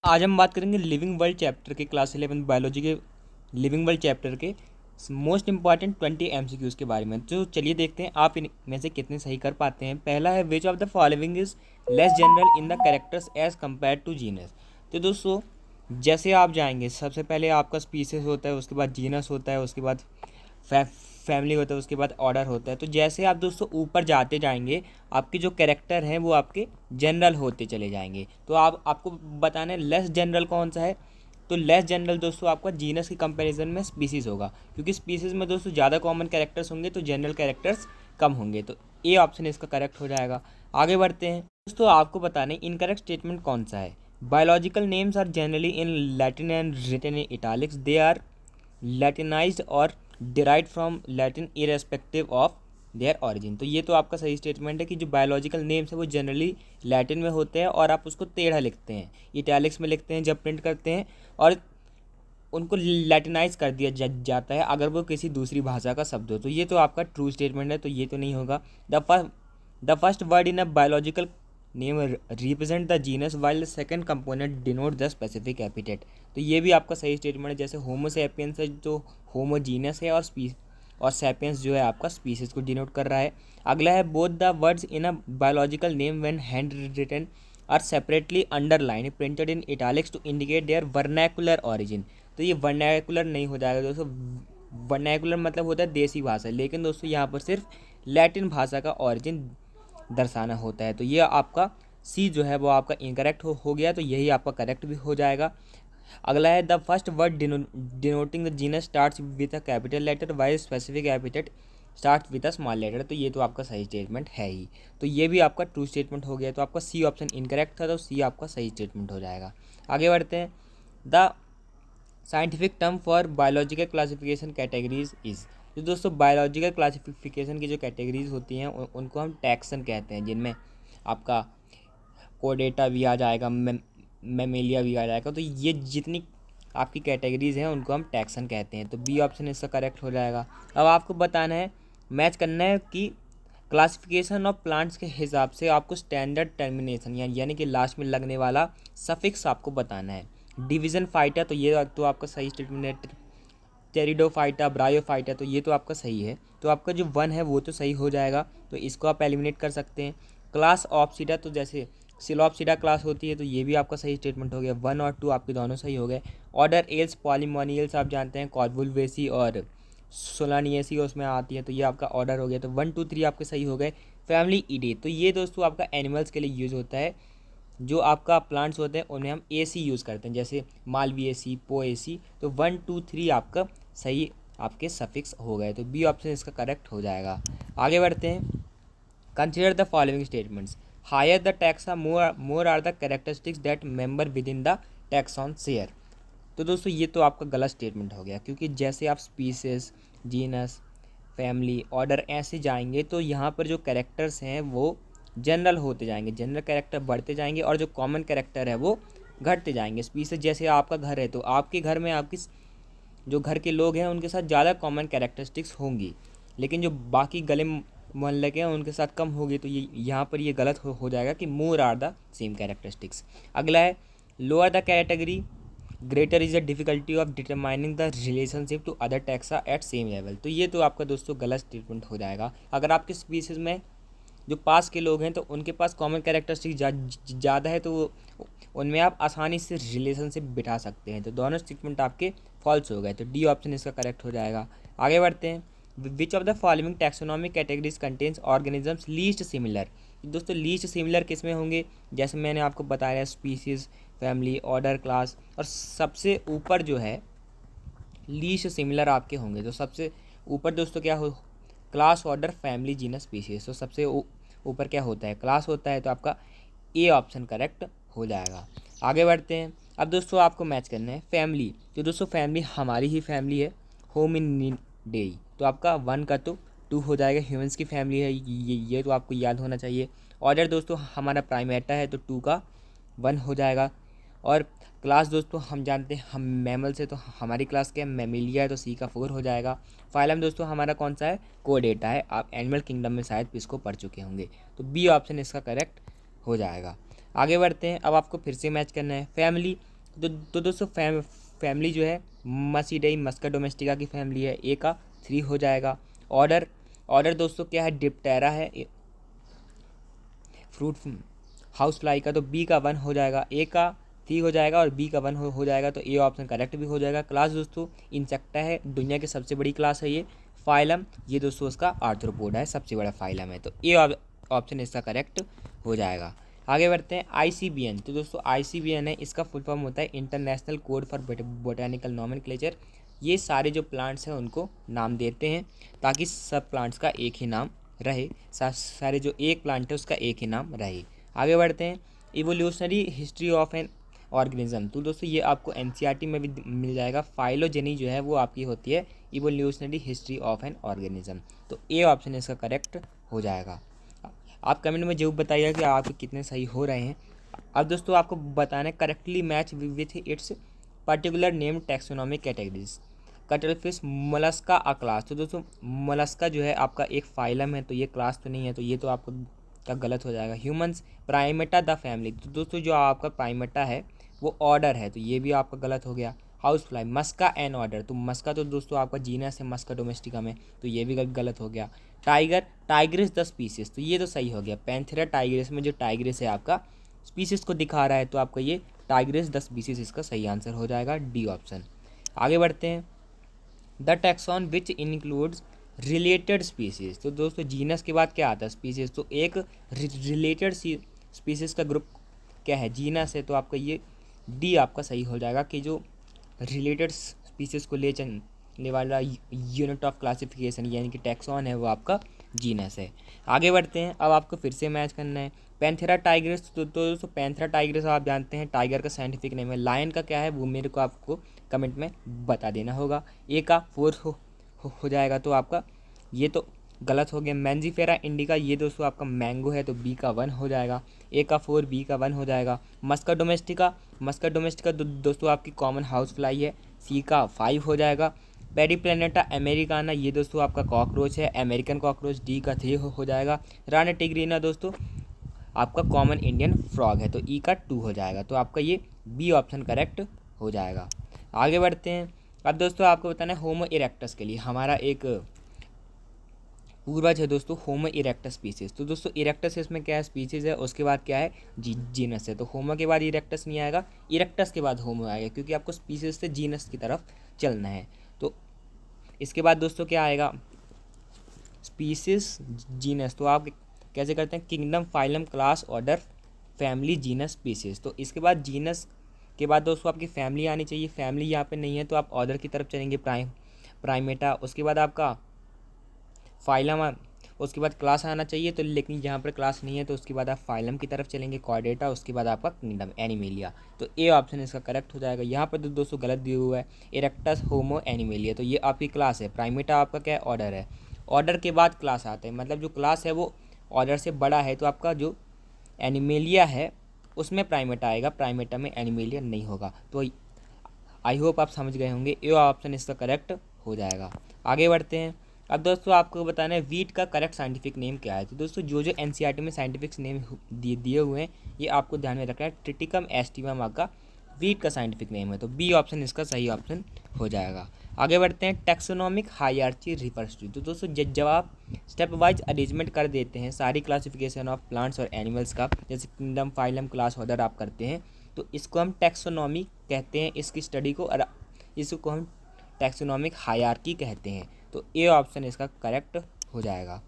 आज हम बात करेंगे लिविंग वर्ल्ड चैप्टर के क्लास 11 बायोलॉजी के लिविंग वर्ल्ड चैप्टर के मोस्ट इंपॉर्टेंट 20 एमसीक्यूज़ के बारे में। तो चलिए देखते हैं आप इनमें से कितने सही कर पाते हैं। पहला है which of the following is less general in the characters as compare to genus. तो दोस्तों जैसे आप जाएंगे, सबसे पहले आपका स्पीसीज होता है, उसके बाद जीनस होता है, उसके बाद फैमिली होता है, उसके बाद ऑर्डर होता है। तो जैसे आप दोस्तों ऊपर जाते जाएंगे, आपके जो कैरेक्टर हैं वो आपके जनरल होते चले जाएंगे। तो आपको बताना है लेस जनरल कौन सा है। तो लेस जनरल दोस्तों आपका जीनस की कंपैरिजन में स्पीसीज़ होगा, क्योंकि स्पीसीज़ में दोस्तों ज़्यादा कॉमन कैरेक्टर्स होंगे तो जनरल कैरेक्टर्स कम होंगे। तो ए ऑप्शन इसका करेक्ट हो जाएगा। आगे बढ़ते हैं दोस्तों, आपको बताना है इनकरेक्ट स्टेटमेंट कौन सा है। Biological names are generally in Latin and written in italics. They are latinized और derived from Latin irrespective of their origin. तो ये तो आपका सही स्टेटमेंट है कि जो बायोलॉजिकल नेम्स है वो जनरली लैटिन में होते हैं और आप उसको टेढ़ा लिखते हैं, इटैलिक्स में लिखते हैं जब प्रिंट करते हैं, और उनको लैटिनाइज कर दिया जाता है अगर वो किसी दूसरी भाषा का शब्द हो। तो ये तो आपका ट्रू स्टेटमेंट है, तो ये तो नहीं होगा। The first word in a biological name represent the genus while the second component denote the specific epithet. तो ये भी आपका सही स्टेटमेंट है। जैसे होमोसेपियंस है जो होमोजीनस है, और सैपियंस जो है आपका स्पीसीज को डिनोट कर रहा है। अगला है both the words in a biological name when hand written are separately underline printed in italics to indicate their vernacular origin. तो ये वर्नैकुलर नहीं हो जाएगा दोस्तों। वर्नैकुलर मतलब होता है देसी भाषा, लेकिन दोस्तों यहाँ पर सिर्फ लैटिन भाषा का ऑरिजिन दर्शाना होता है। तो ये आपका सी जो है वो आपका इनकरेक्ट हो गया, तो यही आपका करेक्ट भी हो जाएगा। अगला है the first word denoting the genus starts with a capital letter while specific epithet start with a small letter. तो ये तो आपका सही स्टेटमेंट है ही, तो ये भी आपका ट्रू स्टेटमेंट हो गया। तो आपका सी ऑप्शन इनकरेक्ट था, तो सी आपका सही स्टेटमेंट हो जाएगा। आगे बढ़ते हैं। The scientific term for biological classification categories is. तो दोस्तों बायोलॉजिकल क्लासिफिकेशन की जो कैटेगरीज होती हैं उनको हम टैक्सन कहते हैं, जिनमें आपका कोडेटा भी आ जाएगा, मेमेलिया भी आ जाएगा। तो ये जितनी आपकी कैटेगरीज हैं उनको हम टैक्सन कहते हैं। तो बी ऑप्शन इसका करेक्ट हो जाएगा। अब आपको बताना है, मैच करना है कि क्लासिफिकेशन ऑफ प्लांट्स के हिसाब से आपको स्टैंडर्ड टर्मिनेशन यानी कि लास्ट में लगने वाला सफिक्स आपको बताना है। डिवीज़न फाइटा, तो ये तो आपका सही स्टेटमेंट है। टेरिडोफाइटा, ब्रायोफाइटा, तो ये तो आपका सही है। तो आपका जो 1 है वो तो सही हो जाएगा, तो इसको आप एलिमिनेट कर सकते हैं। क्लास ऑप्सिडा, तो जैसे सिलोप्सिडा क्लास होती है, तो ये भी आपका सही स्टेटमेंट हो गया। 1 और 2 आपके दोनों सही हो गए। ऑर्डर एल्स पॉलीमोनियल्स आप जानते हैं, कॉर्वुलवेसी और सोलानियसी उसमें आती है, तो ये आपका ऑर्डर हो गया। तो 1 2 3 आपके सही हो गए। फैमिली ईडे, तो ये दोस्तों आपका एनिमल्स के लिए यूज़ होता है। जो आपका प्लांट्स होते हैं उनमें हम एसी यूज़ करते हैं, जैसे मालवीएसी, पोएसी। तो 1 2 3 आपका सही आपके सफिक्स हो गए, तो बी ऑप्शन इसका करेक्ट हो जाएगा। आगे बढ़ते हैं। Consider the following statements. Higher the taxa more are the characteristics that member within the taxon share. तो दोस्तों ये तो आपका गलत स्टेटमेंट हो गया, क्योंकि जैसे आप स्पीसीज, जीनस, फैमिली, ऑर्डर ऐसे जाएंगे तो यहाँ पर जो कैरेक्टर्स हैं वो जनरल होते जाएंगे, जनरल कैरेक्टर बढ़ते जाएंगे, और जो कॉमन कैरेक्टर है वो घटते जाएंगे। स्पीसीज जैसे आपका घर है, तो आपके घर में आपकी जो घर के लोग हैं उनके साथ ज़्यादा कॉमन कैरेक्टरिस्टिक्स होंगी, लेकिन जो बाकी गले मोहल्ले के हैं उनके साथ कम होगी। तो ये यहाँ पर ये गलत हो जाएगा कि more are the same characteristics. अगला है lower the category greater is the difficulty of determining the relationship to other taxa at same level. तो ये तो आपका दोस्तों गलत स्टेटमेंट हो जाएगा। अगर आपके स्पीसीज में जो पास के लोग हैं तो उनके पास कॉमन कैरेक्टरिस्टिक ज़्यादा है, तो उनमें आप आसानी से रिलेशनशिप बिठा सकते हैं। तो दोनों स्टेटमेंट आपके फॉल्स हो गए, तो डी ऑप्शन इसका करेक्ट हो जाएगा। आगे बढ़ते हैं। विच of the following taxonomic categories contains organisms least similar. दोस्तों लीस्ट सिमिलर किस में होंगे, जैसे मैंने आपको बताया स्पीसीज, फैमिली, ऑर्डर, क्लास, और सबसे ऊपर जो है लीस्ट सिमिलर आपके होंगे। तो सबसे ऊपर दोस्तों क्या हो, class, order, family, genus, species. तो सबसे ऊपर क्या होता है, क्लास होता है, तो आपका ए ऑप्शन करेक्ट हो जाएगा। आगे बढ़ते हैं। अब दोस्तों आपको मैच करना है फैमिली। तो दोस्तों फैमिली हमारी ही फैमिली है, होम इन डे, तो आपका 1 का तो 2 हो जाएगा। ह्यूमंस की फैमिली है, ये तो आपको याद होना चाहिए। ऑर्डर दोस्तों हमारा प्राइमेटा है, तो 2 का 1 हो जाएगा। और क्लास दोस्तों हम जानते हैं हम मैमल से, तो हमारी क्लास क्या है, मैमिलिया है, तो सी का 4 हो जाएगा। फाइलम दोस्तों हमारा कौन सा है, कोडेटा है। आप एनिमल किंगडम में शायद इसको पढ़ चुके होंगे, तो बी ऑप्शन इसका करेक्ट हो जाएगा। आगे बढ़ते हैं। अब आपको फिर से मैच करना है फैमिली। तो दोस्तों फैमिली जो है मस्टिडाई मस्का डोमेस्टिका की फैमिली है, ए का 3 हो जाएगा। ऑर्डर ऑर्डर दोस्तों क्या है, डिप्टेरा है फ्रूट हाउस फ्लाई का, तो बी का 1 हो जाएगा, ए का 3 हो जाएगा और बी का 1 हो जाएगा, तो ए ऑप्शन करेक्ट भी हो जाएगा। क्लास दोस्तों इंसेक्टा है, दुनिया की सबसे बड़ी क्लास है ये। फाइलम ये दोस्तों उसका आर्थ्रोपोडा है, सबसे बड़ा फाइलम है, तो ए ऑप्शन इसका करेक्ट हो जाएगा। आगे बढ़ते हैं ICBN। तो दोस्तों ICBN है, इसका फुल फॉर्म होता है international code for botanical nomenclature. ये सारे जो प्लांट्स हैं उनको नाम देते हैं ताकि सब प्लांट्स का एक ही नाम रहे, सारे जो एक प्लांट है उसका एक ही नाम रहे। आगे बढ़ते हैं evolutionary history of an organism. तो दोस्तों ये आपको NCERT में भी मिल जाएगा। फाइलोजेनी जो है वो आपकी होती है evolutionary history of an organism, तो ए ऑप्शन इसका करेक्ट हो जाएगा। आप कमेंट में जरूर बताइएगा कि आपके कितने सही हो रहे हैं। अब दोस्तों आपको बताना है correctly match with its particular name taxonomic categories. Cuttle fish Mollusca a class. तो दोस्तों मोलस्का जो है आपका एक फाइलम है, तो ये क्लास तो नहीं है, तो ये तो आपको का गलत हो जाएगा। Humans Primata the family. तो दोस्तों जो आपका प्राइमेटा है वो ऑर्डर है, तो ये भी आपका गलत हो गया। हाउस फ्लाई मस्का एन ऑर्डर, तो मस्का तो दोस्तों आपका जीनस है मस्का डोमेस्टिका में, तो ये भी गलत हो गया। टाइगर टाइग्रिस द स्पीसीज, तो ये तो सही हो गया। पैंथेरा टाइग्रिस में जो टाइग्रिस है आपका स्पीसीज को दिखा रहा है, तो आपका ये टाइग्रिस द स्पीसीज इसका सही आंसर हो जाएगा, डी ऑप्शन। आगे बढ़ते हैं the taxon which includes related species. तो दोस्तों जीनस के बाद क्या आता है, स्पीसीज, तो एक रिलेटेड स्पीसीज का ग्रुप क्या है, जीनस है, तो आपका ये डी आपका सही हो जाएगा कि जो रिलेटेड स्पीसीज को ले चलने वाला यूनिट ऑफ क्लासिफिकेशन यानी कि टैक्सॉन है वो आपका जीनस है। आगे बढ़ते हैं, अब आपको फिर से मैच करना है पैंथेरा टाइग्रिस। तो दोस्तों पैंथेरा टाइग्रिस आप जानते हैं टाइगर का साइंटिफिक नेम है। लायन का क्या है वो मेरे को आपको कमेंट में बता देना होगा। ए का 4 हो जाएगा, तो आपका ये तो गलत हो गया। मैंजीफेरा इंडिका ये दोस्तों आपका मैंगो है, तो बी का 1 हो जाएगा। ए का 4 बी का 1 हो जाएगा। मस्का डोमेस्टिका दोस्तों आपकी कॉमन हाउस फ्लाई है, सी का 5 हो जाएगा। पेरी प्लेनेटा अमेरिकाना ये दोस्तों आपका कॉकरोच है, अमेरिकन कॉकरोच, डी का 3 हो जाएगा। राना टिग्रीना दोस्तों आपका कॉमन इंडियन फ्रॉग है, तो ई का 2 हो जाएगा, तो आपका ये बी ऑप्शन करेक्ट हो जाएगा। आगे बढ़ते हैं, अब दोस्तों आपको बताना है होमो इरेक्टस के लिए हमारा एक पूर्वज है दोस्तों होमो इरेक्टस स्पीसीज। तो दोस्तों इरेक्टस इसमें क्या है, स्पीसीज है, उसके बाद क्या है जीनस है, तो होमो के बाद इरेक्टस नहीं आएगा, इरेक्टस के बाद होमो आएगा, क्योंकि आपको स्पीसीज से जीनस की तरफ चलना है। तो इसके बाद दोस्तों क्या आएगा, स्पीसीज जीनस, तो आप कैसे करते हैं, kingdom phylum class order family genus species. तो इसके बाद जीनस के बाद दोस्तों आपकी फैमिली आनी चाहिए, फैमिली यहाँ पे नहीं है, तो आप ऑर्डर की तरफ चलेंगे प्राइमेटा, उसके बाद आपका फाइलम, उसके बाद क्लास आना चाहिए, तो लेकिन यहाँ पर क्लास नहीं है, तो उसके बाद आप फाइलम की तरफ चलेंगे कॉर्डेटा, उसके बाद आपका किंगडम एनिमेलिया, तो ए ऑप्शन इसका करेक्ट हो जाएगा। यहाँ पर तो दोस्तों गलत दिया हुआ है इरेक्टस होमो एनिमेलिया, तो ये आपकी क्लास है। प्राइमेटा आपका क्या है, ऑर्डर है, ऑर्डर के बाद क्लास आता है, मतलब जो क्लास है वो ऑर्डर से बड़ा है, तो आपका जो एनिमेलिया है उसमें प्राइमेटा आएगा, प्राइमेटा में एनिमेलिया नहीं होगा। तो आई होप आप समझ गए होंगे, ए ऑप्शन इसका करेक्ट हो जाएगा। आगे बढ़ते हैं, अब दोस्तों आपको बताना है वीट का करेक्ट साइंटिफिक नेम क्या है। तो दोस्तों जो NCERT में साइंटिफिक नेम दिए हुए हैं ये आपको ध्यान में रखना है। ट्रिटिकम एस्टिवम आपका वीट का साइंटिफिक नेम है, तो बी ऑप्शन इसका सही ऑप्शन हो जाएगा। आगे बढ़ते हैं, टैक्सोनॉमिक हायरार्ची रिफर्स टू। तो दोस्तों जब आप स्टेप वाइज अरेंजमेंट कर देते हैं सारी क्लासिफिकेशन ऑफ प्लांट्स और एनिमल्स का, जैसे किंगडम फाइलम क्लास ऑर्डर आप करते हैं, तो इसको हम टैक्सोनॉमी कहते हैं, इसकी स्टडी को, और इसको हम टैक्सोनॉमिक हायरार्की कहते हैं, तो ए ऑप्शन इसका करेक्ट हो जाएगा।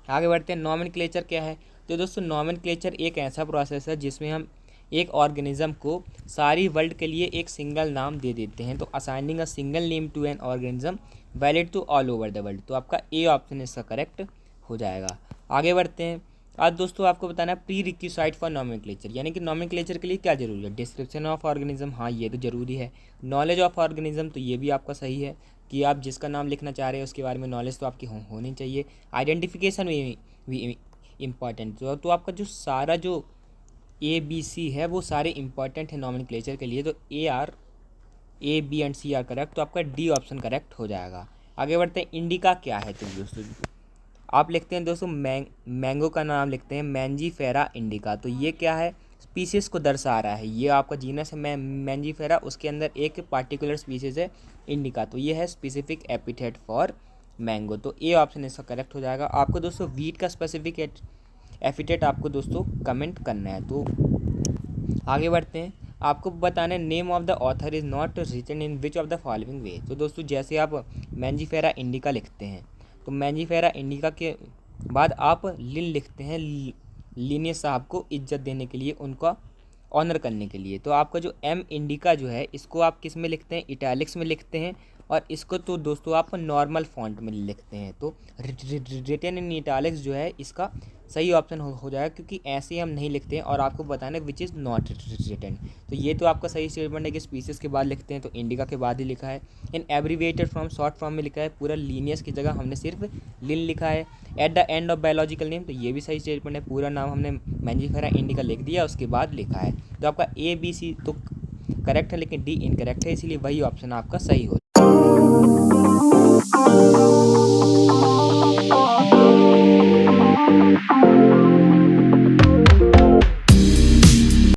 आगे बढ़ते हैं, नॉमेनक्लेचर क्या है। तो दोस्तों नॉमेनक्लेचर एक ऐसा प्रोसेस है जिसमें हम एक ऑर्गेनिज्म को सारी वर्ल्ड के लिए एक सिंगल नाम दे देते हैं, तो assigning a single name to an organism valid to all over the world, तो आपका ए ऑप्शन इसका करेक्ट हो जाएगा। आगे बढ़ते हैं, आज दोस्तों आपको बताना है प्री रिक्विसाइट फॉर नॉमेनक्लेचर, यानी कि नॉमेनक्लेचर के लिए क्या जरूरी है। डिस्क्रिप्शन ऑफ ऑर्गेनिज्म, हाँ ये तो जरूरी है। नॉलेज ऑफ ऑर्गेनिज्म, तो ये भी आपका सही है कि आप जिसका नाम लिखना चाह रहे हैं उसके बारे में नॉलेज तो आपकी होनी चाहिए। आइडेंटिफिकेशन भी इम्पॉर्टेंट, तो आपका जो सारा जो ABC है वो सारे इंपॉर्टेंट है नॉमेनक्लेचर के लिए, तो A, B and C are correct, तो आपका डी ऑप्शन करेक्ट हो जाएगा। आगे बढ़ते हैं, इंडिका क्या है। तो दोस्तों आप लिखते हैं दोस्तों मैंगो का नाम लिखते हैं मैंजीफेरा इंडिका, तो ये क्या है, स्पीसीज़ को दर्शा रहा है। ये आपका जीनस है मैंजीफेरा, उसके अंदर एक पार्टिकुलर स्पीसीज़ है इंडिका, तो ये है स्पेसिफिक एपिथेट फॉर मैंगो। तो ए ऑप्शन इसका करेक्ट हो जाएगा। आपको दोस्तों वीट का स्पेसिफिक एपिथेट आपको दोस्तों कमेंट करना है। तो आगे बढ़ते हैं। आपको बताना है name of the author is not written in which of the following way. तो दोस्तों जैसे आप मैंजीफेरा इंडिका लिखते हैं, तो मैंजीफेरा इंडिका के बाद आप लिन लिखते हैं, लिनियस साहब को इज्जत देने के लिए, उनका ऑनर करने के लिए। तो आपका जो एम इंडिका जो है, इसको आप किस में लिखते हैं, इटैलिक्स में लिखते हैं, और इसको तो दोस्तों आप नॉर्मल फॉन्ट में लिखते हैं। तो रिटन इन इटैलिक्स जो है इसका सही ऑप्शन हो जाएगा, क्योंकि ऐसे हम नहीं लिखते हैं। और आपको बताना है विच इज़ नॉट रिटन। तो ये तो आपका सही स्टेटमेंट है कि स्पीसीज के बाद लिखते हैं, तो इंडिका के बाद ही लिखा है। इन एब्रीविएटेड फॉर्म, शॉर्ट फॉर्म में लिखा है, पूरा लीनियस की जगह हमने सिर्फ लिन लिखा है। At the end of biological name, तो ये भी सही स्टेटमेंट है, पूरा नाम हमने मैंजीफेरा इंडिका लिख दिया, उसके बाद लिखा है। तो आपका ए बी सी तो करेक्ट है, लेकिन डी इनकरेक्ट है, इसीलिए वही ऑप्शन आपका सही हो।